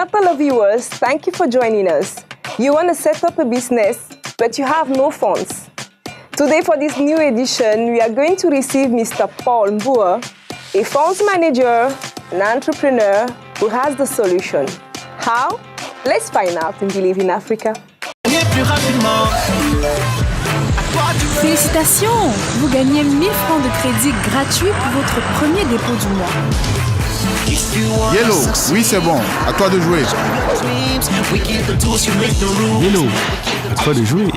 Dear televiewers, thank you for joining us. You want to set up a business, but you have no funds. Today for this new edition, we are going to receive Mr. Paul Mbua, a funds manager, an entrepreneur who has the solution. How? Let's find out in Believe in Africa. Félicitations! Vous gagnez 1000 francs de crédit gratuit pour votre premier dépôt du mois. Yellow, oui c'est bon, à toi de jouer. Yellow, à toi de jouer.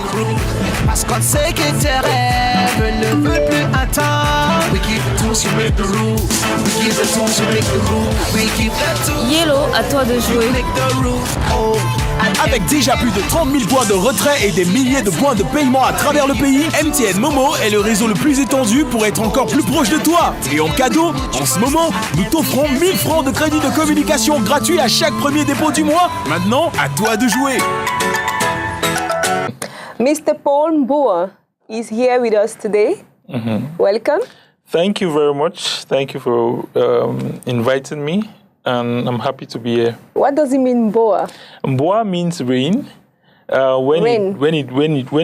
Parce qu'on sait que tes rêves ne veulent plus attendre. We keep the tools, you make the rules. We keep the tools, you make the rules. We keep the tools. Yellow, à toi de jouer. Avec déjà plus de 30 000 points de retrait et des milliers de points de paiement à travers le pays, MTN Momo est le réseau le plus étendu pour être encore plus proche de toi. Et en cadeau, en ce moment, nous t'offrons 1000 francs de crédit de communication gratuit à chaque premier dépôt du mois. Maintenant, à toi de jouer. Mr. Paul Mbua is here with us today. Welcome. Thank you very much. Thank you for inviting me. And I'm happy to be here. What does it mean, Mbua? Mbua means rain. Rain. When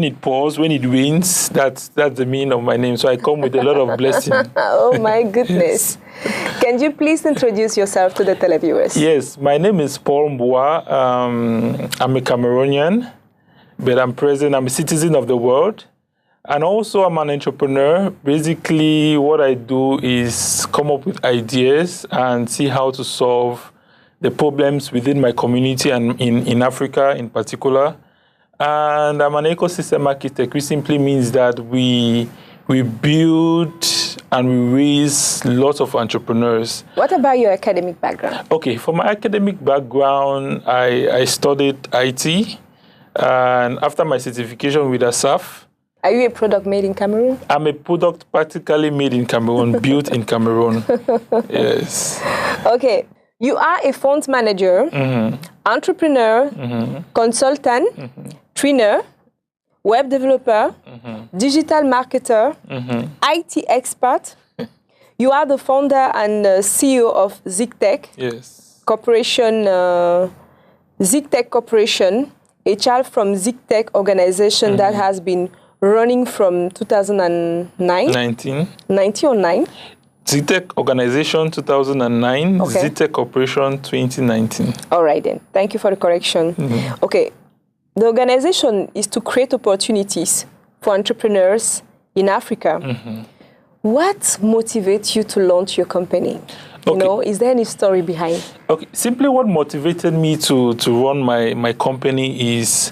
it pours, when it rains, that's the meaning of my name. So I come with a lot of blessing. Oh my goodness. Can you please introduce yourself to the televiewers? Yes, my name is Paul Mbua. I'm a Cameroonian, but I'm a citizen of the world. And also I'm an entrepreneur. Basically, what I do is come up with ideas and see how to solve the problems within my community and in Africa in particular. And I'm an ecosystem architect, which simply means that we build and we raise lots of entrepreneurs. What about your academic background? Okay, for my academic background, I studied IT. And after my certification with ASAF, are you a product made in Cameroon? I'm a product practically made in Cameroon, built in Cameroon. Yes. Okay. You are a funds manager, entrepreneur, consultant, trainer, web developer, digital marketer, IT expert. You are the founder and CEO of Zixtech. Yes. Corporation, Zixtech Corporation, a child from Zixtech organization that has been running from 2009? 19 or 9? Zixtech Organization 2009, Okay. Zixtech Corporation 2019. All right then. Thank you for the correction. Okay. The organization is to create opportunities for entrepreneurs in Africa. What motivates you to launch your company? You know, is there any story behind? Okay, simply what motivated me to run my company is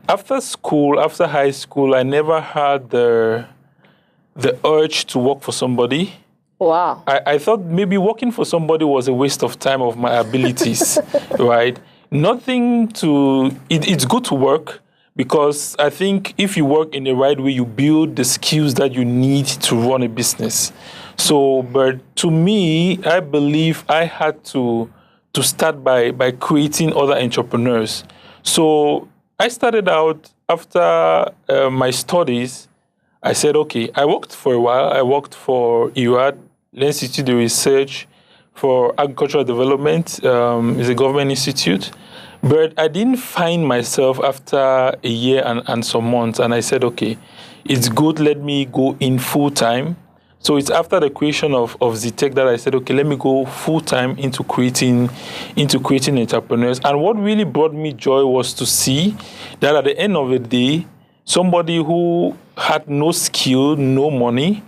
after school, after high school, I never had the urge to work for somebody. Wow. I thought maybe working for somebody was a waste of time of my abilities, right? It's good to work because I think if you work in the right way, you build the skills that you need to run a business. So, but to me, I believe I had to start by creating other entrepreneurs. So I started out after my studies. I said, okay, I worked for a while. I worked for IRAD, Institute of Research for Agricultural Development. It's a government institute. But I didn't find myself after a year and some months. And I said, okay, it's good, let me go in full time. So it's after the creation of Zixtech that I said, okay, let me go full time into creating entrepreneurs. And what really brought me joy was to see that at the end of the day, somebody who had no skill, no money,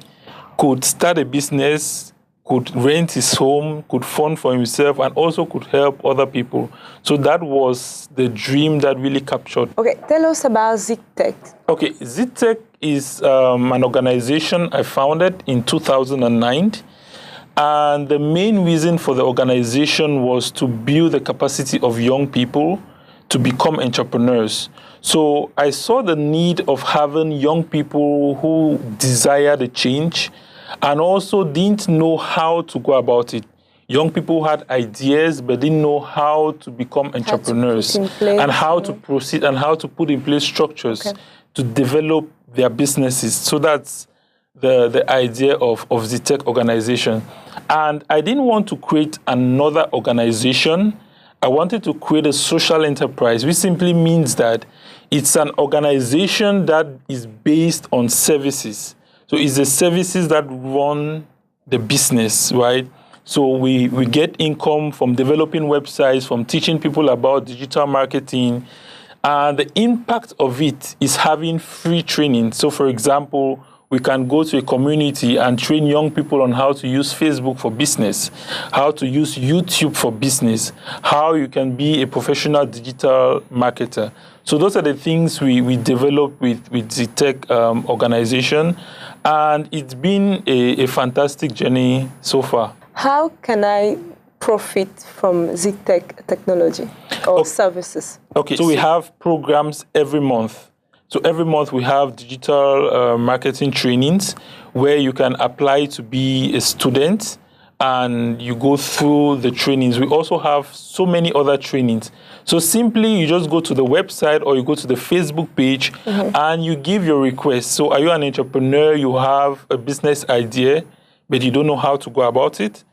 could start a business, could rent his home, could fund for himself, and also could help other people. So that was the dream that really captured. Okay, tell us about Zixtech. Okay, Zixtech is an organization I founded in 2009. And the main reason for the organization was to build the capacity of young people to become entrepreneurs. So I saw the need of having young people who desired a change and also didn't know how to go about it. Young people had ideas but didn't know how to become entrepreneurs and how to proceed and how to put in place structures to develop their businesses. So that's the idea of the tech organization. And I didn't want to create another organization. I wanted to create a social enterprise, which simply means that it's an organization that is based on services. So it's the services that run the business, right? So we get income from developing websites, from teaching people about digital marketing. And the impact of it is having free training. So for example, we can go to a community and train young people on how to use Facebook for business, how to use YouTube for business, how you can be a professional digital marketer. So those are the things we develop with Zixtech organization. And it's been a fantastic journey so far. How can I profit from Zixtech technology or services? Okay, so we have programs every month. So every month we have digital marketing trainings where you can apply to be a student and you go through the trainings. We also have so many other trainings. So simply you just go to the website or you go to the Facebook page and you give your request. So are you an entrepreneur? You have a business idea, but you don't know how to go about it,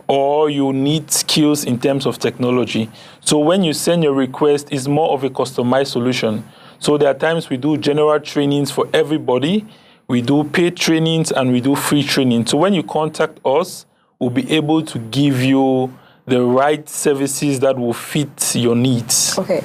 or you need skills in terms of technology. So when you send your request, it's more of a customized solution. So there are times we do general trainings for everybody, we do paid trainings, and we do free training. So when you contact us, we'll be able to give you the right services that will fit your needs. Okay.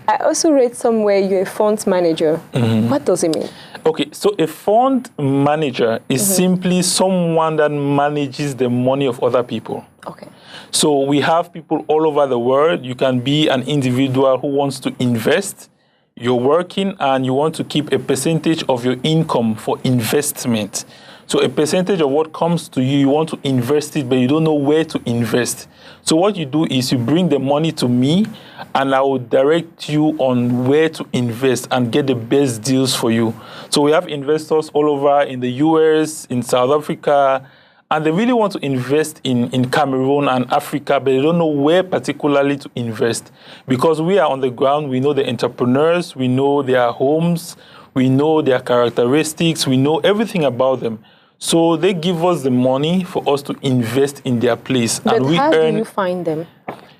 I also read somewhere you're a fund manager. What does it mean? Okay, so a fund manager is simply someone that manages the money of other people. Okay. So we have people all over the world. You can be an individual who wants to invest. You're working and you want to keep a percentage of your income for investment. So a percentage of what comes to you, you want to invest it, but you don't know where to invest. So what you do is you bring the money to me and I will direct you on where to invest and get the best deals for you. So we have investors all over in the US, in South Africa, and they really want to invest in Cameroon and Africa, but they don't know where particularly to invest. Because we are on the ground, we know the entrepreneurs, we know their homes, we know their characteristics, we know everything about them. So they give us the money for us to invest in their place. But and we how earn, do you find them?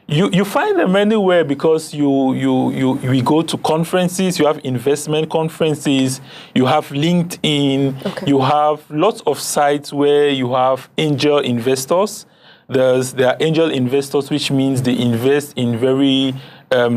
You find them anywhere because we go to conferences, you have investment conferences, you have LinkedIn, you have lots of sites where you have angel investors. There are angel investors, which means they invest in very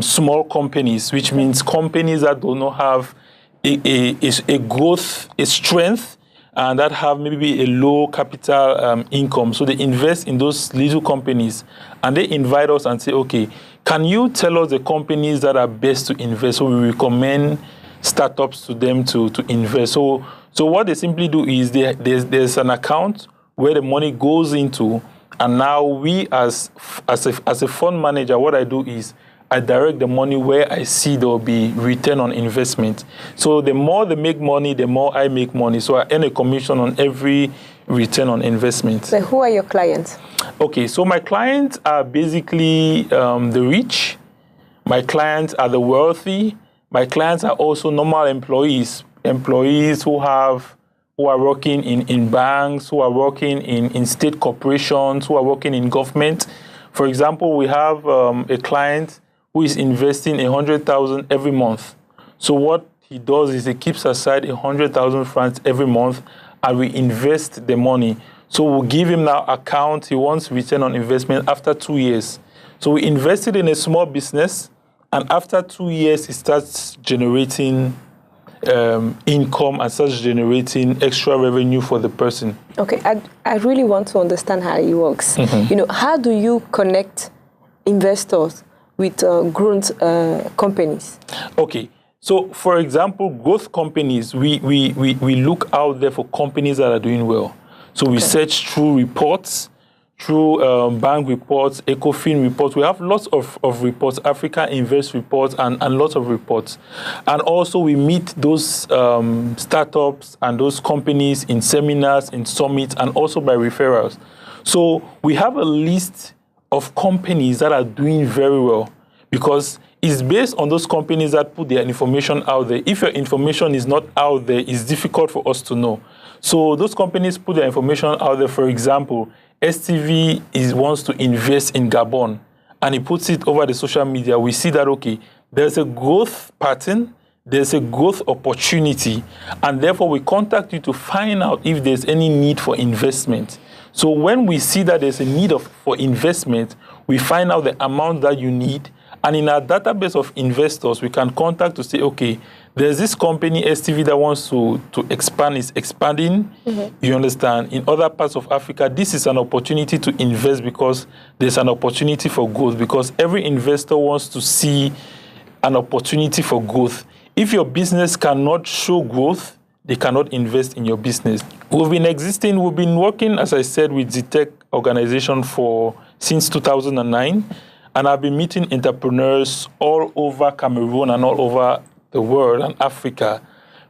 small companies, which means companies that do not have a growth, a strength, and that have maybe a low capital income. So they invest in those little companies and they invite us and say, okay, can you tell us the companies that are best to invest? So we recommend startups to them to invest. So what they simply do is there's an account where the money goes into, and now we as a fund manager, what I do is I direct the money where I see there will be return on investment. So the more they make money, the more I make money. So I earn a commission on every return on investment. So who are your clients? Okay, so my clients are basically the rich. My clients are the wealthy. My clients are also normal employees who are working in banks, who are working in state corporations, who are working in government. For example, we have a client who is investing 100,000 every month. So what he does is he keeps aside 100,000 francs every month and we invest the money. So we'll give him now account. He wants return on investment after 2 years. So we invested in a small business and after 2 years, it starts generating income and starts generating extra revenue for the person. Okay, I really want to understand how it works. How do you connect investors with growth companies? Okay, so for example, growth companies, we look out there for companies that are doing well. So we search through reports, through bank reports, ECOFIN reports. We have lots of reports, Africa Invest reports, and lots of reports. And also we meet those startups and those companies in seminars, in summits, and also by referrals. So we have a list of companies that are doing very well because it's based on those companies that put their information out there. If your information is not out there, it's difficult for us to know. So those companies put their information out there. For example, STV wants to invest in Gabon. and he puts it over the social media, we see that, okay, there's a growth pattern, there's a growth opportunity, and therefore we contact you to find out if there's any need for investment. So when we see that there's a need for investment, we find out the amount that you need, and in our database of investors, we can contact to say, okay, there's this company, STV, that wants to expand, is expanding, you understand. In other parts of Africa, this is an opportunity to invest because there's an opportunity for growth, because every investor wants to see an opportunity for growth. If your business cannot show growth, they cannot invest in your business. We've been working, as I said, with Zixtech organization since 2009, and I've been meeting entrepreneurs all over Cameroon and all over the world and Africa.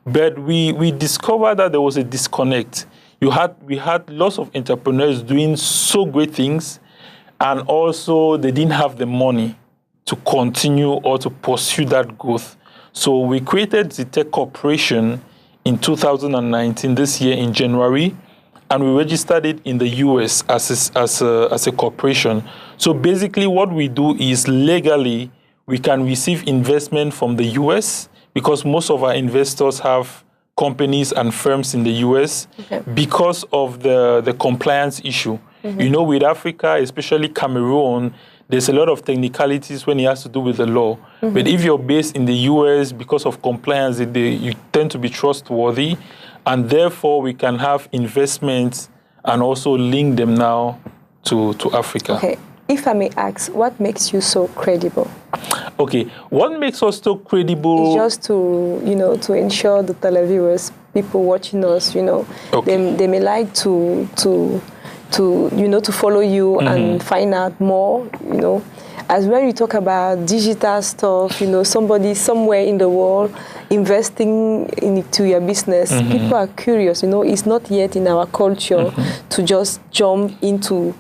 But we discovered that there was a disconnect. We had lots of entrepreneurs doing so great things, and also they didn't have the money to continue or to pursue that growth. So we created Zixtech Corporation in 2019, this year in January, and we registered it in the US as a corporation. So basically what we do is legally, we can receive investment from the US because most of our investors have companies and firms in the US because of the compliance issue. You know, with Africa, especially Cameroon, there's a lot of technicalities when it has to do with the law. But if you're based in the US, because of compliance, you tend to be trustworthy, and therefore we can have investments and also link them now to Africa. Okay. If I may ask, what makes you so credible? Okay, what makes us so credible? It's just to ensure the televiewers, people watching us, they may like to follow you and find out more, As when you talk about digital stuff, somebody somewhere in the world investing into your business, people are curious, It's not yet in our culture to just jump into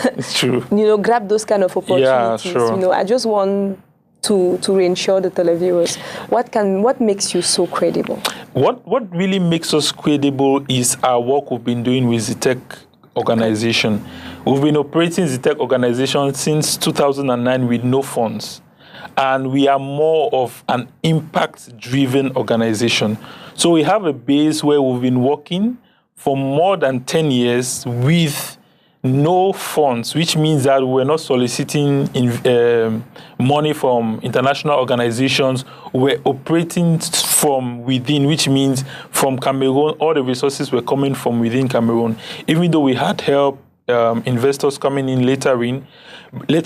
it's true. Grab those kind of opportunities. Yeah, sure. I just want to reassure the televiewers. What makes you so credible? What really makes us credible is our work we've been doing with the Zixtech organization. We've been operating the Zixtech organization since 2009 with no funds. And we are more of an impact-driven organization. So we have a base where we've been working for more than 10 years with no funds, which means that we're not soliciting money from international organizations. We're operating from within, which means from Cameroon, all the resources were coming from within Cameroon. Even though we had help, investors coming in later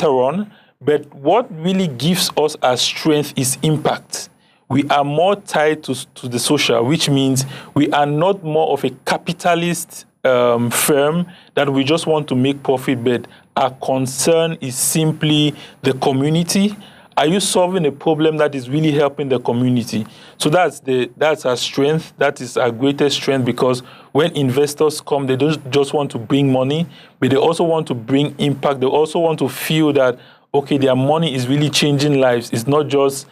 on, but what really gives us our strength is impact. We are more tied to the social, which means we are not more of a capitalist firm that we just want to make profit, but our concern is simply the community. Are you solving a problem that is really helping the community? So that's our strength. That is our greatest strength, because when investors come, they don't just want to bring money, but they also want to bring impact. They also want to feel that, okay, their money is really changing lives. It's not just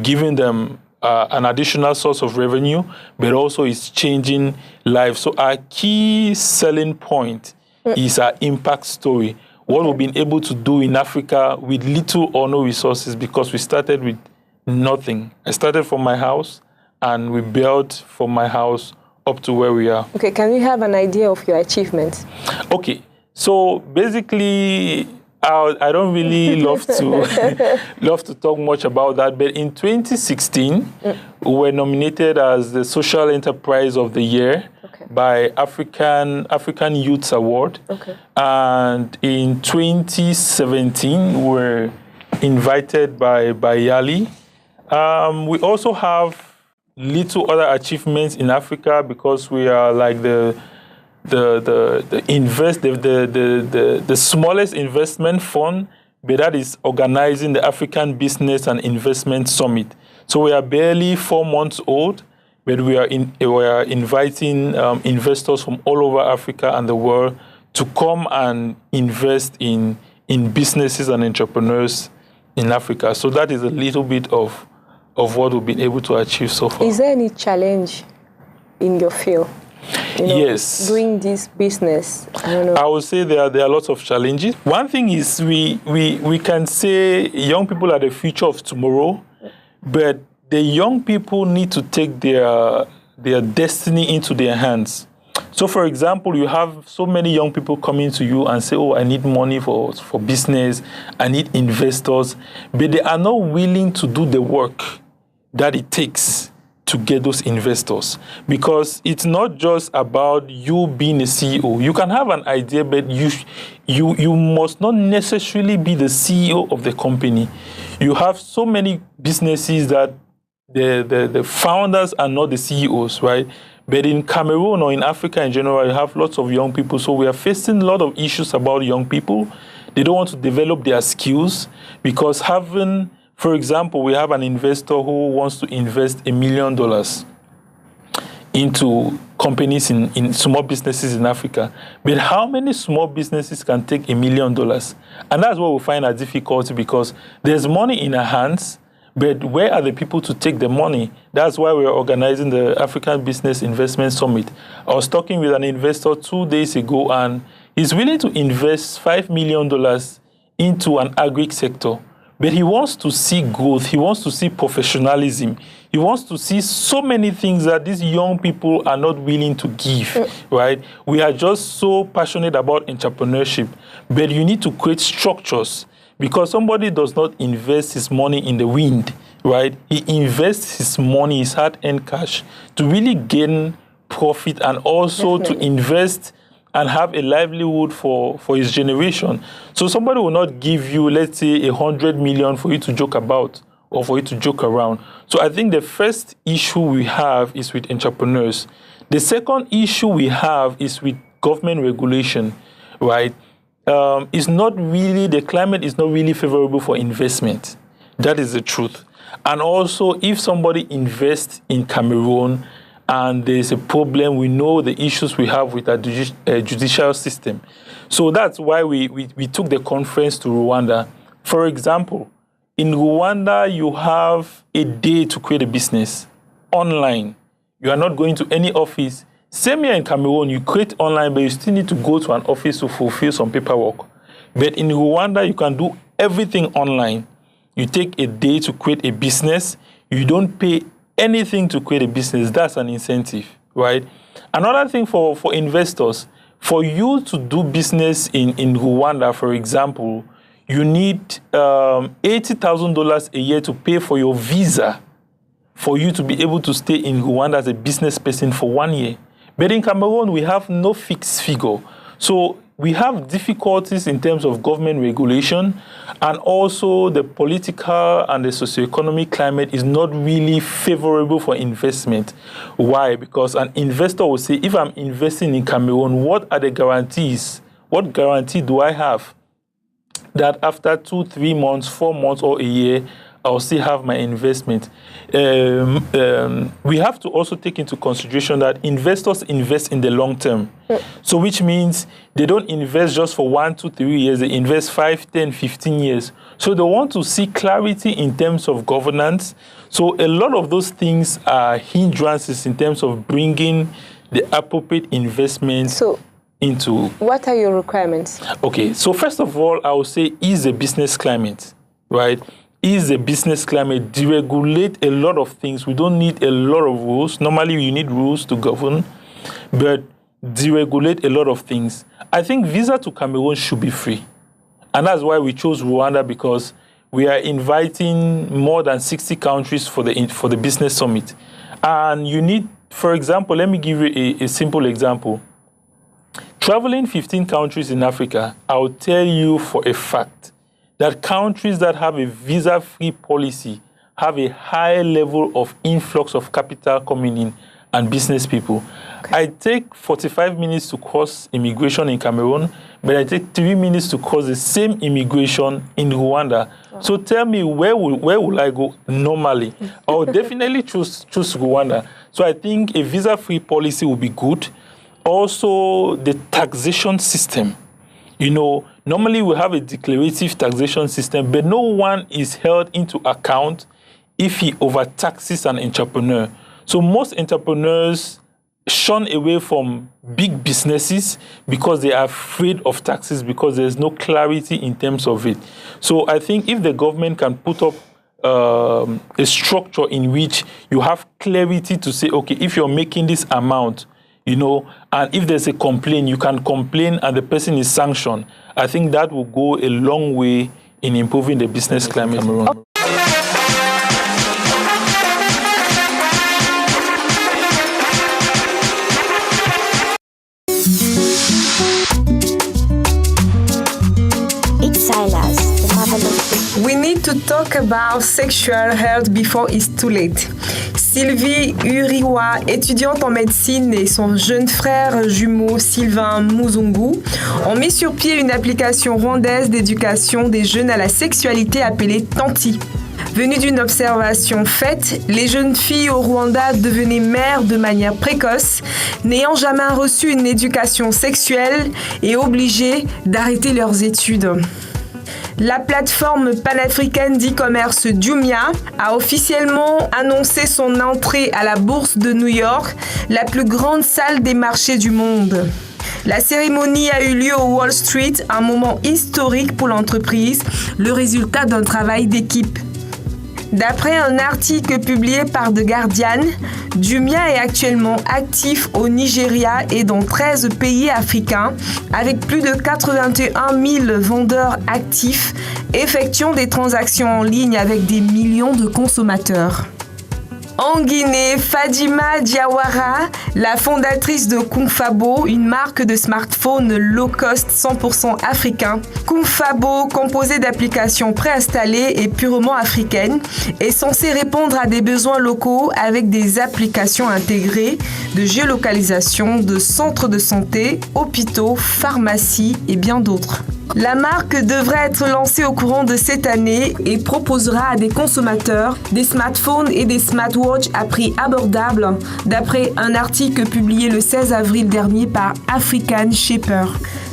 giving them an additional source of revenue, but also it's changing lives. So our key selling point is our impact story. What we've been able to do in Africa with little or no resources, because we started with nothing. I started from my house, and we built from my house up to where we are. Okay, can we have an idea of your achievements? Okay, so basically, I don't really love to talk much about that, but in 2016, we were nominated as the Social Enterprise of the Year by African Youths Award. And in 2017, we were invited by Yali. We also have little other achievements in Africa, because we are like the smallest investment fund, but that is organizing the African Business and Investment Summit. So we are barely 4 months old, but we are inviting investors from all over Africa and the world to come and invest in businesses and entrepreneurs in Africa. So that is a little bit of what we've been able to achieve so far. Is there any challenge in your field? Yes. doing this business? I don't know. I would say there are lots of challenges. One thing is we can say young people are the future of tomorrow, but the young people need to take their destiny into their hands. So, for example, you have so many young people coming to you and say, oh, I need money for business, I need investors, but they are not willing to do the work that it takes to get those investors. Because it's not just about you being a CEO. You can have an idea, but you must not necessarily be the CEO of the company. You have so many businesses that the founders are not the CEOs, right? But in Cameroon or in Africa in general, you have lots of young people. So we are facing a lot of issues about young people. They don't want to develop their skills because for example, we have an investor who wants to invest $1 million into companies in small businesses in Africa. But how many small businesses can take $1 million? And that's what we find a difficulty because there's money in our hands, but where are the people to take the money? That's why we're organizing the African Business Investment Summit. I was talking with an investor 2 days ago, and he's willing to invest $5 million into an agri sector. But he wants to see growth. He wants to see professionalism. He wants to see so many things that these young people are not willing to give, right? We are just so passionate about entrepreneurship, but you need to create structures. Because somebody does not invest his money in the wind, right? He invests his money, his hard-earned cash, to really gain profit and also to invest and have a livelihood for his generation. So somebody will not give you, let's say, 100 million for you to joke about or for you to joke around. So I think the first issue we have is with entrepreneurs. The second issue we have is with government regulation, right? The climate is not really favorable for investment. That is the truth. And also, if somebody invests in Cameroon and there's a problem, we know the issues we have with our judicial system. So that's why we took the conference to Rwanda. For example, in Rwanda, you have a day to create a business online. You are not going to any office. Same here in Cameroon, you create online, but you still need to go to an office to fulfill some paperwork. But in Rwanda, you can do everything online. You take a day to create a business. You don't pay anything to create a business. That's an incentive, right? Another thing for investors, for you to do business in Rwanda, for example, you need $80,000 a year to pay for your visa for you to be able to stay in Rwanda as a business person for 1 year. But in Cameroon, we have no fixed figure. So we have difficulties in terms of government regulation, and also the political and the socioeconomic climate is not really favorable for investment. Why? Because an investor will say, if I'm investing in Cameroon, what are the guarantees? What guarantee do I have that after 2, 3 months, 4 months, or a year, I'll still have my investment? We have to also take into consideration that investors invest in the long term. So which means they don't invest just for 1, 2, 3 years. They invest 5, 10, 15 years. So they want to see clarity in terms of governance. So a lot of those things are hindrances in terms of bringing the appropriate investments into. What are your requirements? Okay, so first of all, I would say is the business climate, right? Is the business climate, deregulate a lot of things. We don't need a lot of rules. Normally, you need rules to govern, but deregulate a lot of things. I think visa to Cameroon should be free. And that's why we chose Rwanda, because we are inviting more than 60 countries for the business summit. And you need, for example, let me give you a simple example. Traveling 15 countries in Africa, I'll tell you for a fact that countries that have a visa-free policy have a high level of influx of capital coming in and business people. Okay. I take 45 minutes to cross immigration in Cameroon, but I take 3 minutes to cross the same immigration in Rwanda. Wow. So tell me, where will I go normally? I would definitely choose Rwanda. So I think a visa-free policy will be good. Also, the taxation system. You know, normally we have a declarative taxation system, but no one is held into account if he overtaxes an entrepreneur. So most entrepreneurs shun away from big businesses because they are afraid of taxes, because there's no clarity in terms of it. So I think if the government can put up a structure in which you have clarity to say, okay, if you're making this amount, you know, and if there's a complaint, you can complain and the person is sanctioned. I think that will go a long way in improving the business climate. We need to talk about sexual health before it's too late. Sylvie Uriwa, étudiante en médecine, et son jeune frère jumeau Sylvain Muzungu ont mis sur pied une application rwandaise d'éducation des jeunes à la sexualité appelée Tanti. Venues d'une observation faite, les jeunes filles au Rwanda devenaient mères de manière précoce, n'ayant jamais reçu une éducation sexuelle et obligées d'arrêter leurs études. La plateforme panafricaine d'e-commerce Jumia a officiellement annoncé son entrée à la bourse de New York, la plus grande salle des marchés du monde. La cérémonie a eu lieu au Wall Street, un moment historique pour l'entreprise, le résultat d'un travail d'équipe. D'après un article publié par The Guardian, Jumia est actuellement actif au Nigeria et dans 13 pays africains, avec plus de 81 000 vendeurs actifs effectuant des transactions en ligne avec des millions de consommateurs. En Guinée, Fadima Diawara, la fondatrice de Kumfabo, une marque de smartphone low-cost 100% africain. Kumfabo, composé d'applications préinstallées et purement africaines, est censé répondre à des besoins locaux avec des applications intégrées de géolocalisation, de centres de santé, hôpitaux, pharmacies et bien d'autres. La marque devrait être lancée au courant de cette année et proposera à des consommateurs des smartphones et des smartwatches à prix abordable, d'après un article publié le 16 avril dernier par African Shaper.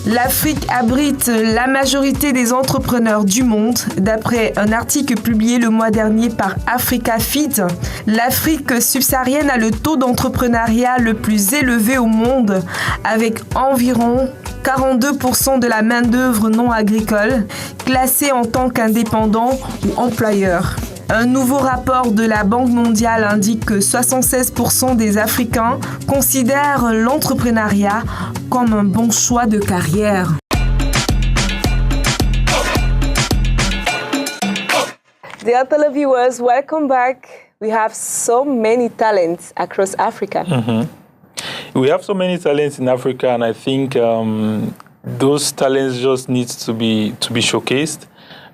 L'Afrique abrite la majorité des entrepreneurs du monde, d'après un article publié le mois dernier par Africa Feed. L'Afrique subsaharienne a le taux d'entrepreneuriat le plus élevé au monde, avec environ 42% de la main-d'œuvre non agricole, classée en tant qu'indépendant ou employeur. Un nouveau rapport de la Banque mondiale indique que 76% des Africains considèrent l'entrepreneuriat comme un bon choix de carrière. Dear televiewers, welcome back. We have so many talents across Africa. Mm-hmm. We have so many talents in Africa, and I think those talents just need to be showcased.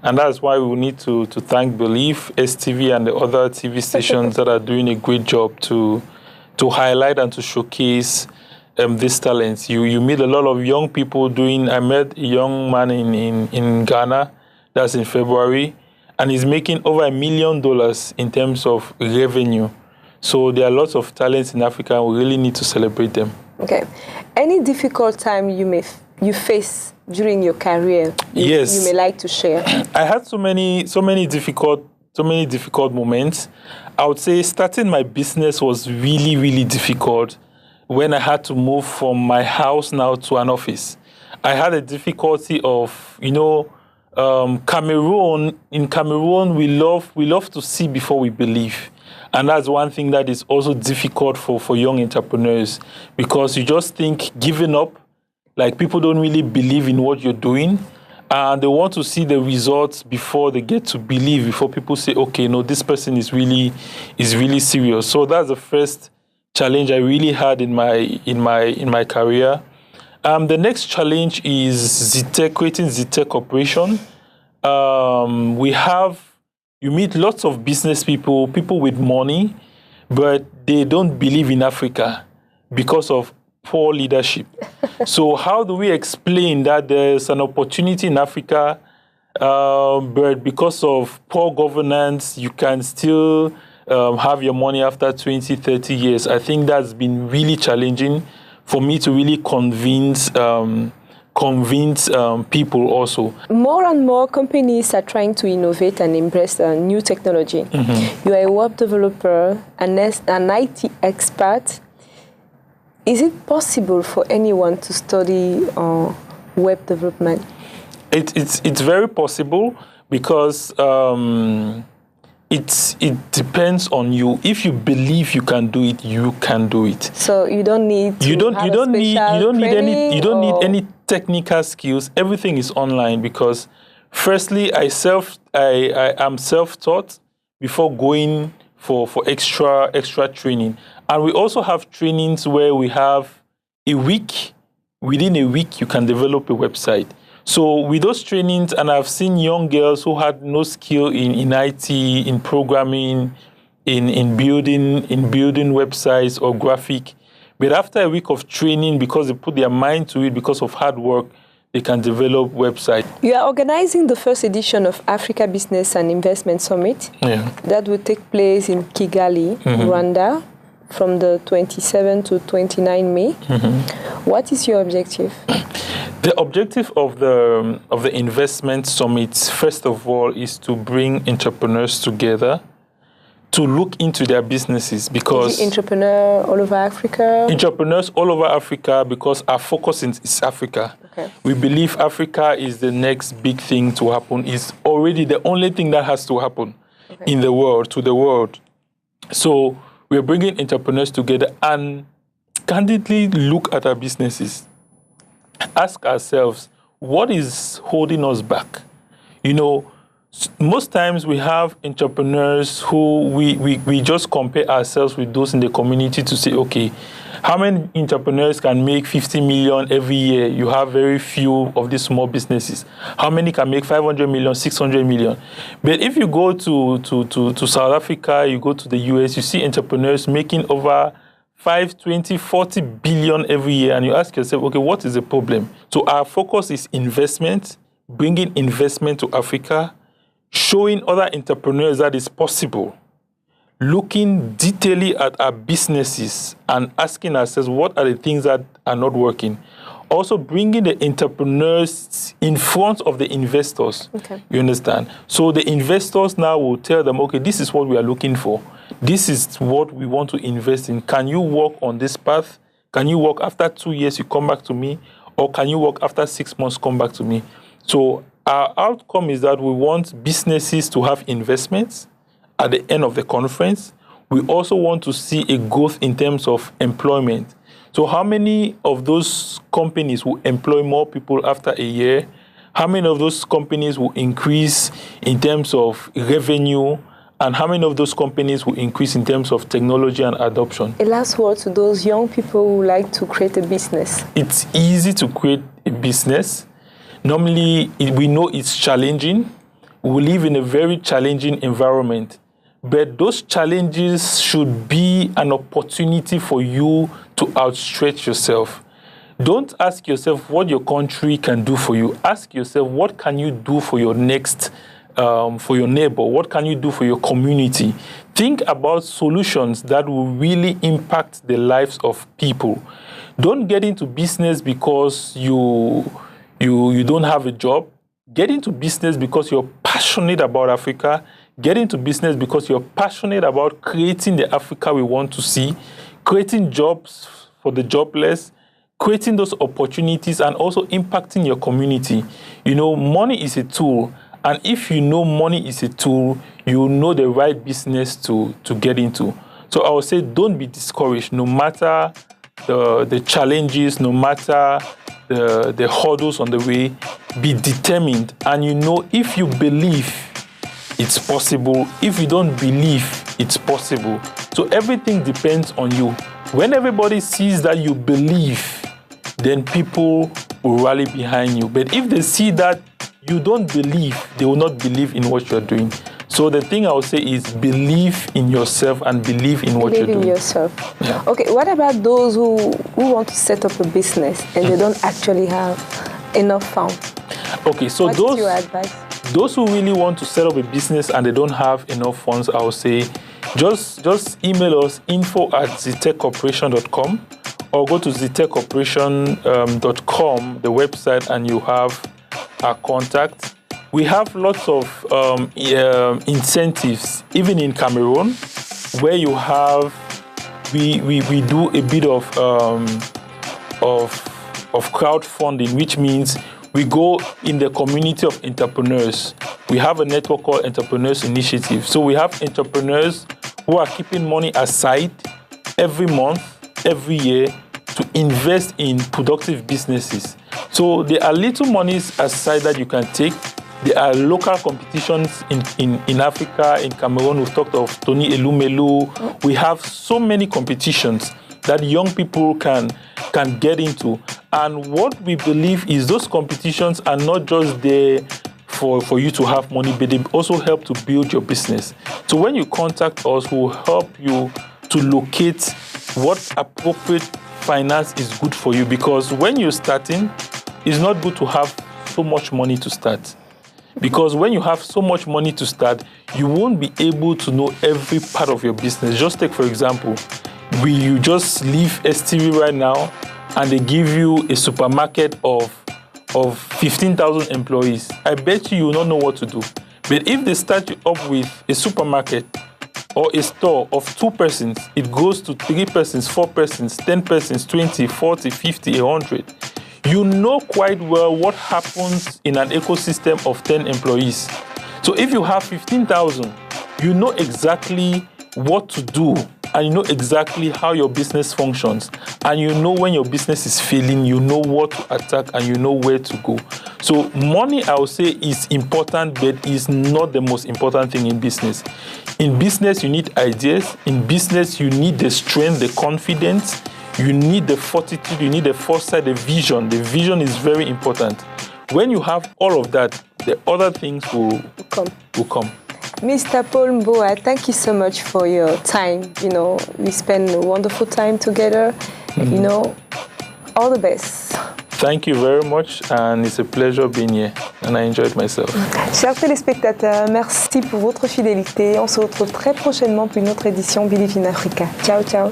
And that's why we need to thank Believe, STV, and the other TV stations that are doing a great job to highlight and to showcase these talents. You meet a lot of young people doing. I met a young man in Ghana, that's in February, and he's making over $1 million in terms of revenue. So there are lots of talents in Africa, and we really need to celebrate them. Okay. Any difficult time you face during your career? Yes. You may like to share. I had so many difficult moments. I would say starting my business was really, really difficult when I had to move from my house now to an office. I had a difficulty of, Cameroon. In Cameroon, we love to see before we believe. And that's one thing that is also difficult for young entrepreneurs, because you just think giving up, like people don't really believe in what you're doing, and they want to see the results before they get to believe, before people say, okay, no, this person is really serious. So that's the first challenge I really had in my career. The next challenge is Zixtech, creating Zixtech Corporation. You meet lots of business people with money, but they don't believe in Africa because of poor leadership. So how do we explain that there's an opportunity in Africa, but because of poor governance, you can still have your money after 20, 30 years? I think that's been really challenging for me to really convince people also. More and more companies are trying to innovate and embrace new technology. Mm-hmm. You are a web developer, an IT expert. Is it possible for anyone to study web development? It's very possible because it depends on you. If you believe you can do it, you can do it. So you don't need any technical skills. Everything is online because firstly I am self-taught before going for extra training. And we also have trainings where we have a week. Within a week, you can develop a website. So with those trainings, and I've seen young girls who had no skill in IT, in programming, in building websites or graphic, but after a week of training, because they put their mind to it, because of hard work, they can develop websites. You are organizing the first edition of Africa Business and Investment Summit. Yeah. That will take place in Kigali, Rwanda, from the 27 to 29 May. What is your objective? The objective of the investment summit, first of all, is to bring entrepreneurs together to look into their businesses, because entrepreneurs all over Africa? Entrepreneurs all over Africa, because our focus is Africa. Okay. We believe Africa is the next big thing to happen. It's already the only thing that has to happen in the world, to the world. So we're bringing entrepreneurs together and candidly look at our businesses. Ask ourselves, what is holding us back? You know, most times we have entrepreneurs who we just compare ourselves with those in the community to say, okay, how many entrepreneurs can make 50 million every year? You have very few of these small businesses. How many can make 500 million, 600 million? But if you go to South Africa, you go to the US, you see entrepreneurs making over 5, 20, 40 billion every year, and you ask yourself, okay, what is the problem? So our focus is investment, bringing investment to Africa, showing other entrepreneurs that it's possible, looking detailedly at our businesses and asking ourselves, what are the things that are not working? Also bringing the entrepreneurs in front of the investors. Okay. You understand? So the investors now will tell them, okay, this is what we are looking for. This is what we want to invest in. Can you work on this path? Can you work after 2 years, you come back to me? Or can you work after 6 months, come back to me? So our outcome is that we want businesses to have investments at the end of the conference. We also want to see a growth in terms of employment. So how many of those companies will employ more people after a year? How many of those companies will increase in terms of revenue? And how many of those companies will increase in terms of technology and adoption? A last word to those young people who like to create a business. It's easy to create a business. Normally, we know it's challenging. We live in a very challenging environment. But those challenges should be an opportunity for you to outstretch yourself. Don't ask yourself what your country can do for you. Ask yourself, what can you do for your next for your neighbor? What can you do for your community? Think about solutions that will really impact the lives of people. Don't get into business because you don't have a job. Get into business because you're passionate about Africa. Get into business because you're passionate about creating the Africa we want to see, creating jobs for the jobless, creating those opportunities, and also impacting your community. You know, money is a tool. And if you know money is a tool, you know the right business to get into. So I would say don't be discouraged, no matter the challenges, no matter the hurdles on the way. Be determined. And you know, if you believe, it's possible. If you don't believe, it's possible. So everything depends on you. When everybody sees that you believe, then people will rally behind you. But if they see that you don't believe, they will not believe in what you're doing. So the thing I would say is believe in yourself and believe in what you're doing. Believe in yourself. Yeah. Okay, what about those who want to set up a business and they don't actually have enough funds? Okay, so what is your advice? Those who really want to set up a business and they don't have enough funds, I would say, just email us info@zixtechcorporation.com or go to zixtechcorporation.com, the website, and you have our contact. We have lots of incentives, even in Cameroon, where you have we do a bit of crowdfunding, which means we go in the community of entrepreneurs. We have a network called Entrepreneurs Initiative. So we have entrepreneurs who are keeping money aside every month, every year to invest in productive businesses. So there are little monies aside that you can take. There are local competitions in Africa, in Cameroon. We've talked of Tony Elumelu. We have so many competitions that young people can get into. And what we believe is those competitions are not just there for you to have money, but they also help to build your business. So when you contact us, we'll help you to locate what appropriate finance is good for you, because when you're starting, it's not good to have so much money to start. Because when you have so much money to start, you won't be able to know every part of your business. Just take, for example, you just leave STV right now and they give you a supermarket of 15,000 employees. I bet you will not know what to do. But if they start you up with a supermarket or a store of 2 persons, it goes to 3 persons, 4 persons, 10 persons, 20, 40, 50, 100. You know quite well what happens in an ecosystem of 10 employees. So if you have 15,000, you know exactly what to do, and you know exactly how your business functions, and you know when your business is failing, you know what to attack, and you know where to go. So money, I would say, is important, but is not the most important thing in business. In business, you need ideas. In business, you need the strength, the confidence. You need the fortitude, you need the foresight, the vision. The vision is very important. When you have all of that, the other things will come. Mr. Paul Mbua, thank you so much for your time. You know, we spend a wonderful time together. You know, all the best. Thank you very much, and it's a pleasure being here, and I enjoyed myself. Chers téléspectateurs, merci pour votre fidélité. On se retrouve très prochainement pour une autre édition Believe in Africa. Ciao, ciao.